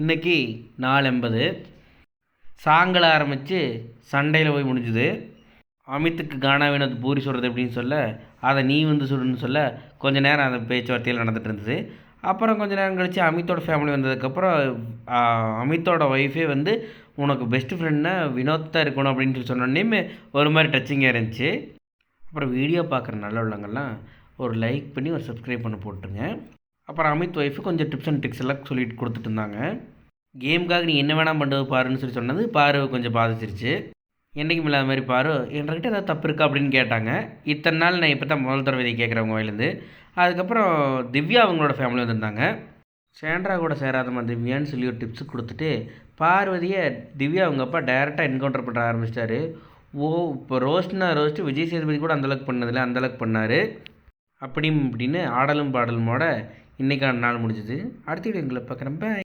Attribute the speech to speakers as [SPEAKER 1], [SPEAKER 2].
[SPEAKER 1] இன்றைக்கி 4:80 சாயங்காலம் ஆரம்பித்து சண்டையில் போய் முடிஞ்சுது. அமித்துக்கு கானா வினோத் பூரி சுடுறது அப்படின்னு சொல்ல, அதை நீ வந்து சுடுன்னு சொல்ல கொஞ்சம் நேரம் அந்த பேச்சுவார்த்தையில் நடந்துகிட்டு இருந்தது. அப்புறம் கொஞ்சம் நேரம் கழித்து அமித்தோட ஃபேமிலி வந்ததுக்கப்புறம் அமித்தோட ஒய்ஃபே வந்து உனக்கு பெஸ்ட்டு ஃப்ரெண்ட்னா வினோத் தான் இருக்கணும் அப்படின்னு சொல்லி சொன்னோடனே ஒரு மாதிரி டச்சிங்காக இருந்துச்சு. அப்புறம் வீடியோ பார்க்குற நல்ல உள்ளவங்கள்லாம் ஒரு லைக் பண்ணி ஒரு சப்ஸ்கிரைப் பண்ண போட்டுருங்க. அப்புறம் அமித் ஒய்ஃபு கொஞ்சம் டிப்ஸ் அண்ட் ட்ரிக்ஸ் எல்லாம் சொல்லிட்டு கொடுத்துட்டு இருந்தாங்க. கேமுக்காக நீ என்ன வேணால் பண்ணுறது பாருன்னு சொல்லி சொன்னது பாரு கொஞ்சம் பாதிச்சிருச்சு. என்றைக்கும் இல்லாத மாதிரி பாரு என்கிட்ட ஏதாவது தப்பு இருக்கா அப்படின்னு கேட்டாங்க. இத்தனை நாள் நான் இப்போ தான் முதல் தடவை இதை கேட்குறவங்க வாயிலேருந்து. அதுக்கப்புறம் திவ்யா அவங்களோட ஃபேமிலி வந்திருந்தாங்க. சேண்ட்ரா கூட சேராதம்மா திவ்யான்னு சொல்லி ஒரு டிப்ஸ் கொடுத்துட்டு பார்வதியை திவ்யா அவங்க அப்பா டைரெக்டாக என்கவுண்டர் பண்ணுற ஆரம்பிச்சிட்டாரு. இப்போ ரோஸ்ட்னா ரோஸ்ட்டு விஜய் சேதுபதி கூட அந்தளவுக்கு பண்ணதில்லை, அந்தளவுக்கு பண்ணார். அப்படின்னு ஆடலும் பாடலுமோட இன்றைக்கான நாள் முடிஞ்சுது. அடுத்த வீடியோ எங்களை பார்க்குறேன். பாய்.